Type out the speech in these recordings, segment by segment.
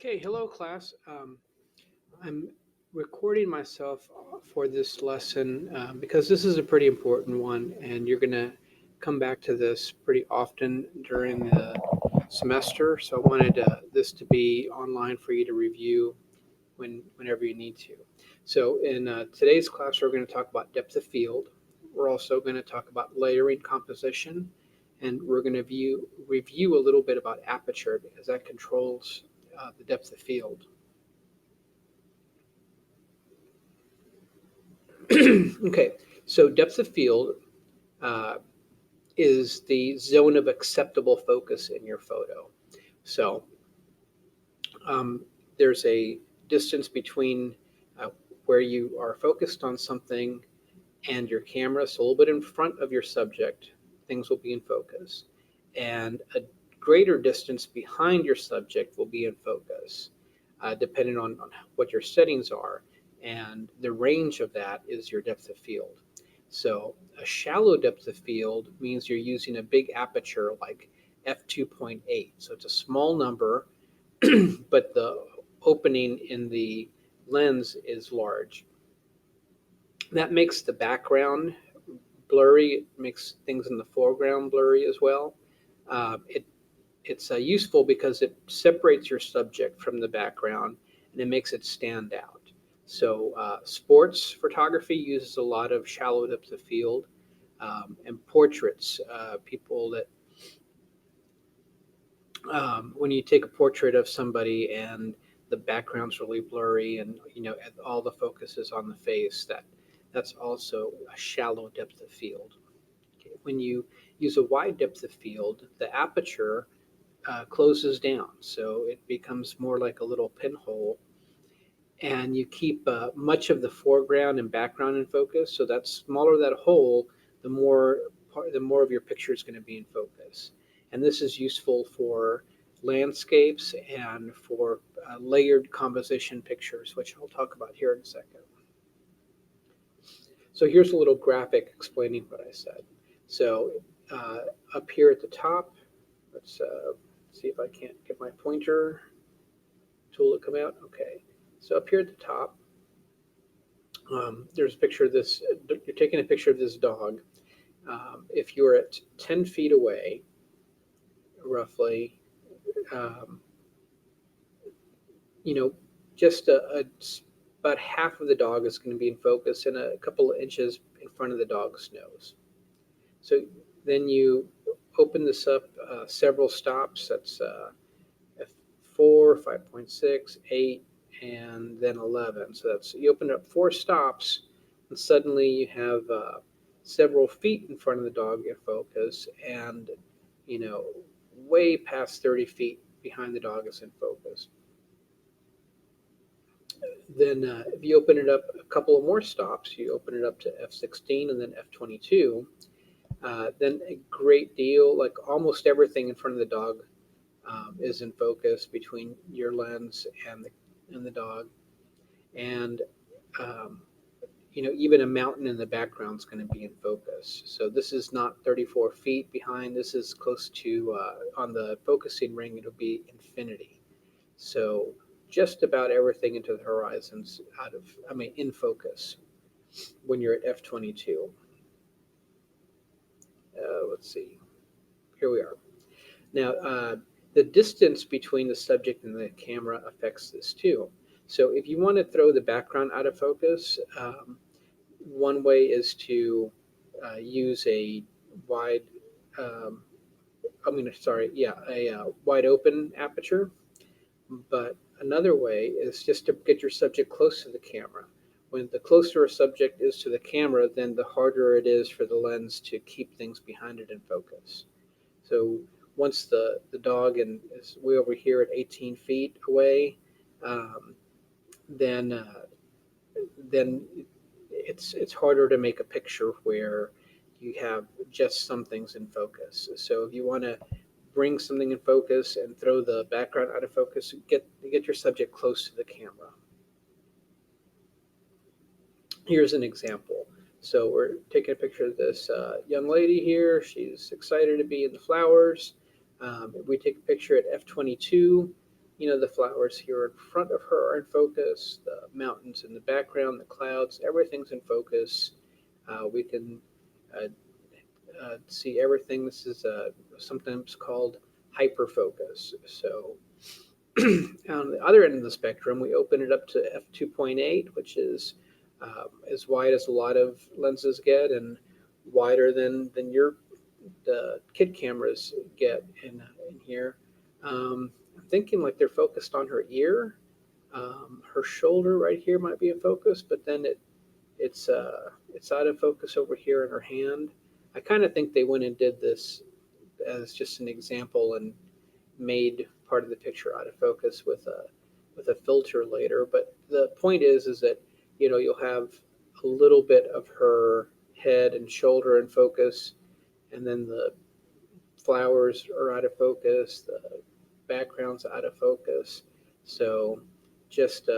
Okay, hello class. I'm recording myself for this lesson because this is a pretty important one, and you're going to come back to this pretty often during the semester. So I wanted this to be online for you to review whenever you need to. So in today's class, we're going to talk about depth of field. We're also going to talk about layering composition, and we're going to review a little bit about aperture because that controls the depth of field. Okay, so depth of field uh, is the zone of acceptable focus in your photo. So there's a distance between where you are focused on something and your camera, so a little bit in front of your subject, things will be in focus. And a greater distance behind your subject will be in focus, depending on what your settings are. And the range of that is your depth of field. So a shallow depth of field means you're using a big aperture like f2.8. So it's a small number, but the opening in the lens is large. That makes the background blurry. It makes things in the foreground blurry as well. It's useful because it separates your subject from the background and it makes it stand out. So sports photography uses a lot of shallow depth of field, and portraits. People that when you take a portrait of somebody and the background's really blurry and all the focus is on the face, that's also a shallow depth of field. Okay. When you use a wide depth of field, the aperture closes down, so it becomes more like a little pinhole, and you keep much of the foreground and background in focus. So that smaller that hole, the more of your picture is going to be in focus. And this is useful for landscapes and for layered composition pictures, which I'll talk about here in a second. So here's a little graphic explaining what I said. So up here at the top, let's see if I can't get my pointer tool to come out. Okay, so up here at the top, there's a picture of this. You're taking a picture of this dog. If you're at 10 feet away, roughly, um, you know, just about half of the dog is going to be in focus and a couple of inches in front of the dog's nose. So then you open this up several stops. That's F4, 5.6, 8, and then 11. So you open up 4 stops, and suddenly you have several feet in front of the dog in focus, and way past 30 feet behind the dog is in focus. Then if you open it up a couple of more stops, you open it up to F16 and then F22, then a great deal, like almost everything in front of the dog is in focus between your lens and the dog. And even a mountain in the background is going to be in focus. So this is not 34 feet behind. This is close to, on the focusing ring, it'll be infinity. So just about everything into the horizon's in focus when you're at F22. Let's see. Here we are. Now, the distance between the subject and the camera affects this too. So if you want to throw the background out of focus, one way is to use a wide, um, a wide open aperture. But another way is just to get your subject close to the camera. When the closer a subject is to the camera, then the harder it is for the lens to keep things behind it in focus. So once the dog is way over here at 18 feet away, um, then then it's harder to make a picture where you have just some things in focus. So if you want to bring something in focus and throw the background out of focus, get your subject close to the camera. Here's an example. So we're taking a picture of this young lady here. She's excited to be in the flowers. If we take a picture at f22, the flowers here in front of her are in focus, the mountains in the background, the clouds, everything's in focus. We can uh, see everything. This is sometimes called hyperfocus. So on the other end of the spectrum, we open it up to f2.8, which is as wide as a lot of lenses get and wider than your the kit cameras get in here. I'm thinking like they're focused on her ear. Her shoulder right here might be in focus, but then it's out of focus over here in her hand. I kind of think they went and did this as just an example and made part of the picture out of focus with a filter later. But the point is that you'll have a little bit of her head and shoulder in focus, and then the flowers are out of focus, the background's out of focus. So just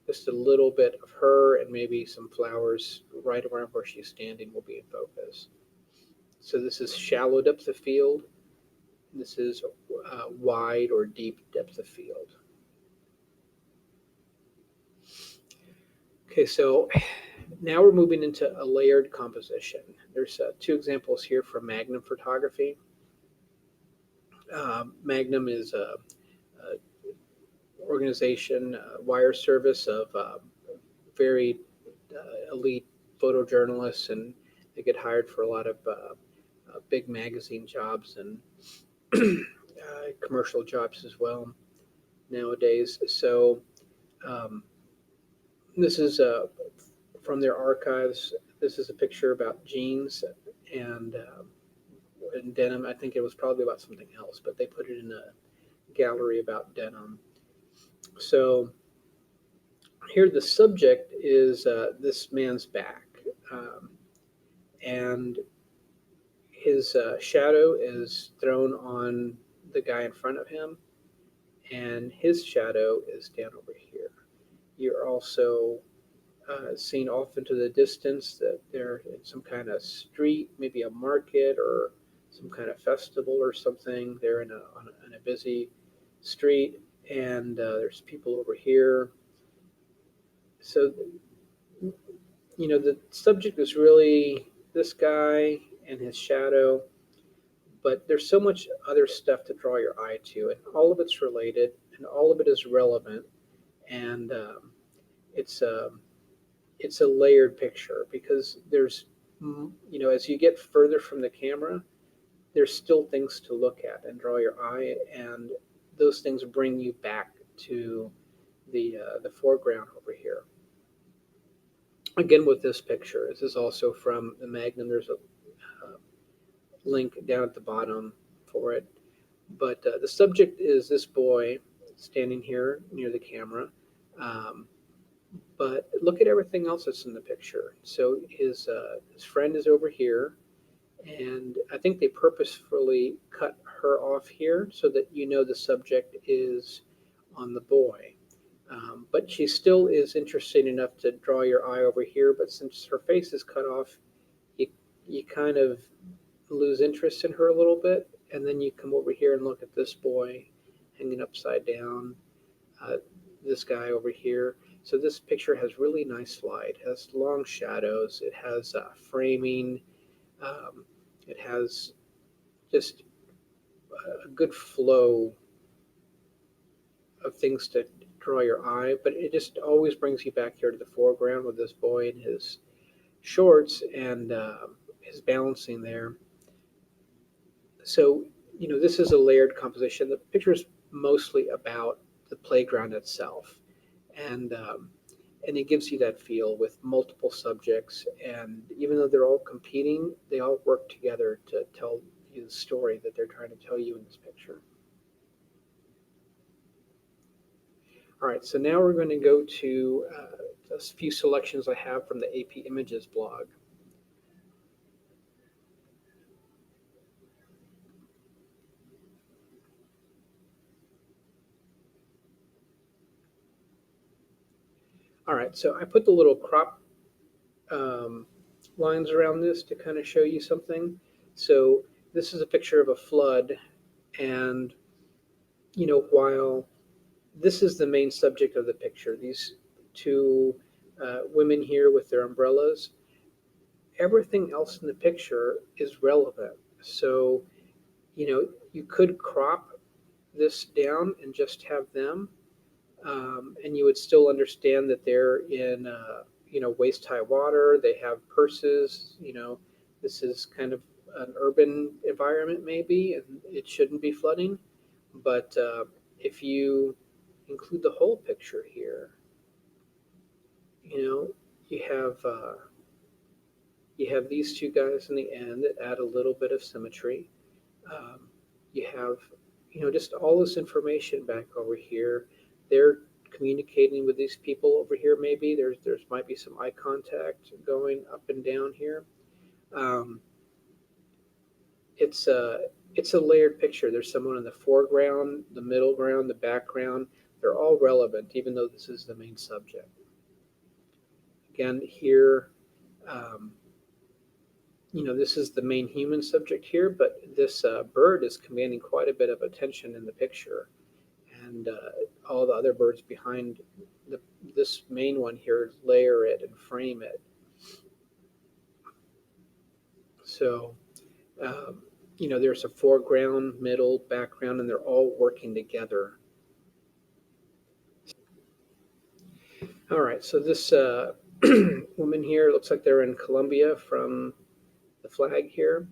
just a little bit of her and maybe some flowers right around where she's standing will be in focus. So this is shallow depth of field. This is wide or deep depth of field. Okay, so now we're moving into a layered composition. There's two examples here from Magnum Photography. Magnum is a organization, wire service of very elite photojournalists, and they get hired for a lot of big magazine jobs and commercial jobs as well nowadays. So this is from their archives. This is a picture about jeans and denim. I think it was probably about something else, but they put it in a gallery about denim. So here the subject is this man's back, and his shadow is thrown on the guy in front of him, and his shadow is down over here. You're also seen off into the distance that they're in some kind of street, maybe a market or some kind of festival or something. They're in a busy street, and there's people over here. So, the subject is really this guy and his shadow, but there's so much other stuff to draw your eye to, and all of it's related, and all of it is relevant, and it's it's a layered picture because there's as you get further from the camera, there's still things to look at and draw your eye, and those things bring you back to the foreground over here. Again, with this picture, this is also from the Magnum. There's a link down at the bottom for it. But the subject is this boy standing here near the camera. But look at everything else that's in the picture. So his friend is over here, and I think they purposefully cut her off here so that the subject is on the boy. But she still is interesting enough to draw your eye over here. But since her face is cut off, you kind of lose interest in her a little bit, and then you come over here and look at this boy hanging upside down, this guy over here. So this picture has really nice light, it has long shadows, it has framing, it has just a good flow of things to draw your eye, but it just always brings you back here to the foreground with this boy in his shorts and his balancing there. So, this is a layered composition. The picture is mostly about the playground itself, and it gives you that feel with multiple subjects. And even though they're all competing, they all work together to tell you the story that they're trying to tell you in this picture. All right, so now we're going to go to a few selections I have from the AP Images blog. All right, so I put the little crop lines around this to kind of show you something. So this is a picture of a flood, and while this is the main subject of the picture. These two women here with their umbrellas. Everything else in the picture is relevant. So, you could crop this down and just have them, and you would still understand that they're in, waist high water. They have purses. This is kind of an urban environment, maybe, and it shouldn't be flooding. But if you include the whole picture here, you know, you have these two guys in the end that add a little bit of symmetry. Um, you have, just all this information back over here. They're communicating with these people over here. Maybe there's might be some eye contact going up and down here. Um, it's a layered picture. There's someone in the foreground, the middle ground, the background. They're all relevant, even though this is the main subject. Again, here, um, this is the main human subject here, but this bird is commanding quite a bit of attention in the picture, and all the other birds behind this main one here layer it and frame it. So, um, there's a foreground, middle, background, and they're all working together. All right, so this woman here looks like they're in Colombia from the flag here.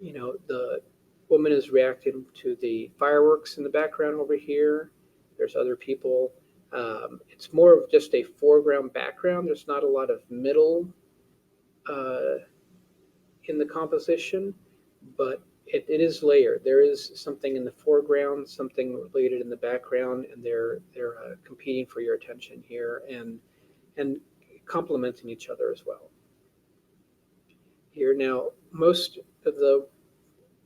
The woman is reacting to the fireworks in the background over here. There's other people. It's more of just a foreground background. There's not a lot of middle uh, in the composition, but it is layered. There is something in the foreground, something related in the background, and they're competing for your attention here and complementing each other as well. Here now, most of the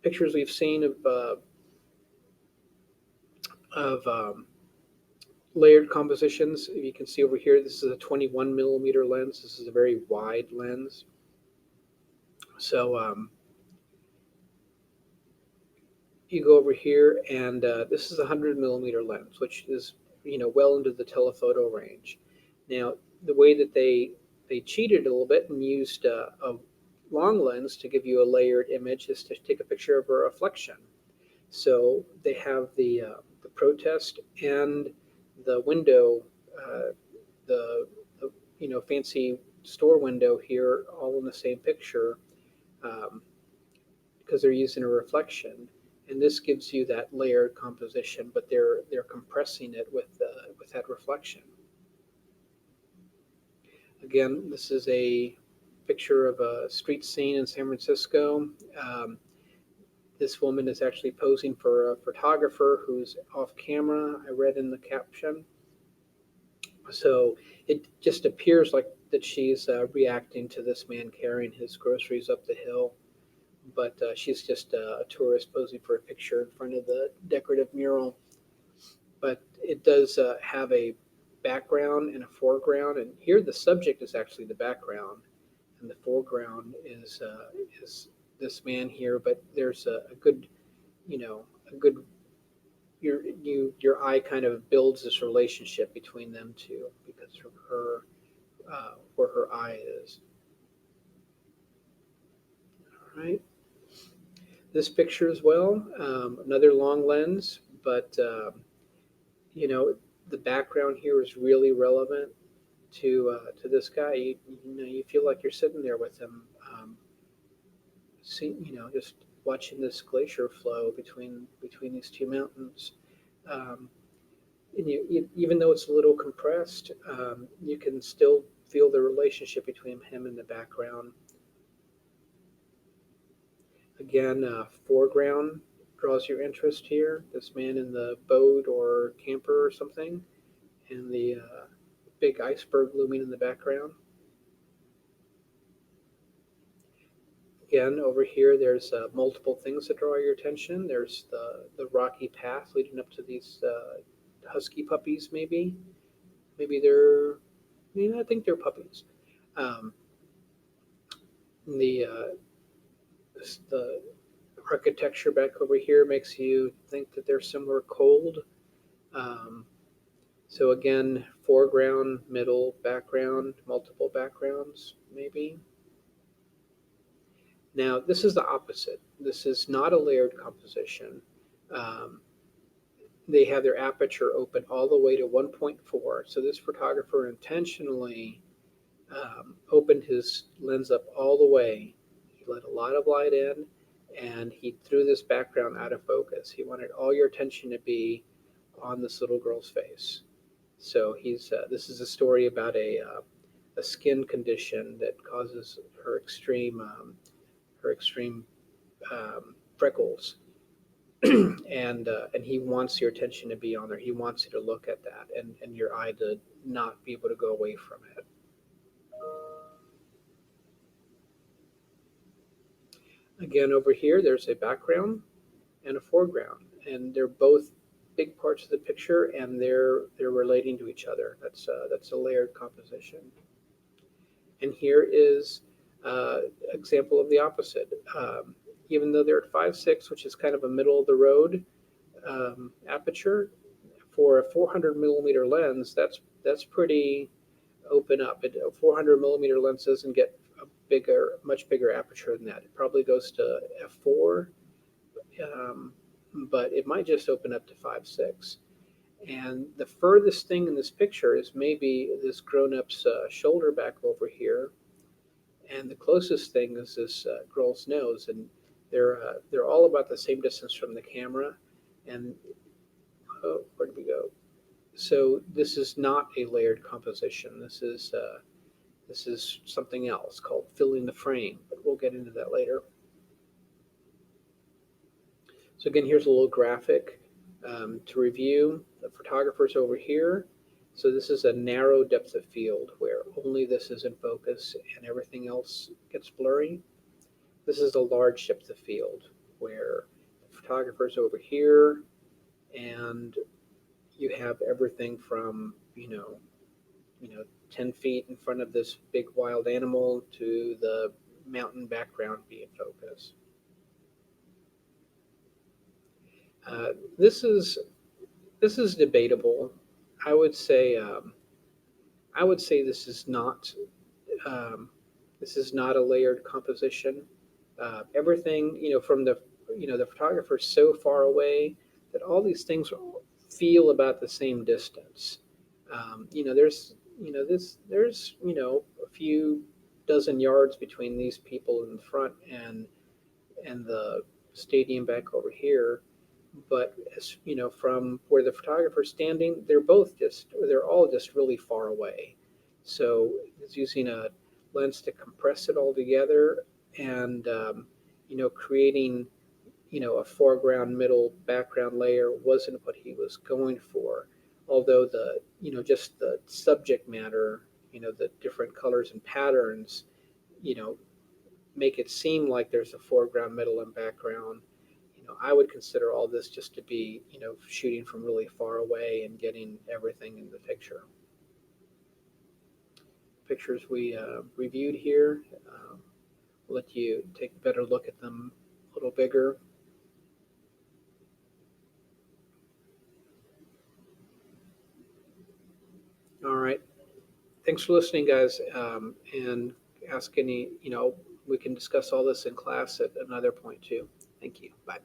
pictures we've seen of layered compositions, you can see over here, this is a 21 millimeter lens. This is a very wide lens. So you go over here, and this is a 100 millimeter lens, which is well into the telephoto range. Now, the way that they cheated a little bit and used a long lens to give you a layered image is to take a picture of a reflection. So they have the protest and the window, uh, the fancy store window here, all in the same picture, because they're using a reflection, and this gives you that layered composition, but they're compressing it with that reflection. Again, this is a picture of a street scene in San Francisco. This woman is actually posing for a photographer who's off camera, I read in the caption. So it just appears like that she's reacting to this man carrying his groceries up the hill, but she's just a tourist posing for a picture in front of the decorative mural. But it does have a background and a foreground, and here the subject is actually the background, and the foreground is this man here. But there's a good, a good your eye kind of builds this relationship between them two because of her where her eye is. All right. This picture as well, another long lens, but the background here is really relevant to this guy. You feel like you're sitting there with him, just watching this glacier flow between these two mountains. Um, and even though it's a little compressed, you can still feel the relationship between him and the background. Again, foreground draws your interest here. This man in the boat or camper or something, and the big iceberg looming in the background. Again, over here, there's multiple things that draw your attention. There's the rocky path leading up to these husky puppies, maybe. Maybe they're, I think they're puppies. Um, the the architecture back over here makes you think that they're somewhere cold. Um, So again, foreground, middle, background, multiple backgrounds, maybe. Now, this is the opposite. This is not a layered composition. Um, they have their aperture open all the way to 1.4. So this photographer intentionally opened his lens up all the way. He let a lot of light in, and he threw this background out of focus. He wanted all your attention to be on this little girl's face. So this is a story about a skin condition that causes her extreme freckles, and he wants your attention to be on there. He wants you to look at that, and your eye to not be able to go away from it. Again, over here, there's a background and a foreground, and they're both big parts of the picture, and they're relating to each other. That's a layered composition. And here is example of the opposite. Even though they're at 5.6, which is kind of a middle of the road aperture, for a 400 millimeter lens, that's pretty open up. A 400 millimeter lens doesn't get much bigger aperture than that. It probably goes to f4, but it might just open up to 5.6. And the furthest thing in this picture is maybe this grown-up's shoulder back over here, and the closest thing is this girl's nose, and they're all about the same distance from the camera. And oh, where did we go? So this is not a layered composition. This is something else called filling the frame, but we'll get into that later. So again, here's a little graphic to review. The photographer's over here. So this is a narrow depth of field where only this is in focus and everything else gets blurry. This is a large depth of field where the photographer's over here, and you have everything from 10 feet in front of this big wild animal to the mountain background be in focus. This is debatable. I would say this is not a layered composition. Everything from the photographer so far away that all these things feel about the same distance. There's a few dozen yards between these people in the front and the stadium back over here. But from where the photographer's standing, they're all just really far away. So it's using a lens to compress it all together, and creating a foreground, middle, background layer wasn't what he was going for. Although just the subject matter, the different colors and patterns, make it seem like there's a foreground, middle, and background. I would consider all this just to be, shooting from really far away and getting everything in the picture. Pictures we reviewed here, we'll let you take a better look at them a little bigger. All right. Thanks for listening, guys. And ask any, we can discuss all this in class at another point too. Thank you. Bye.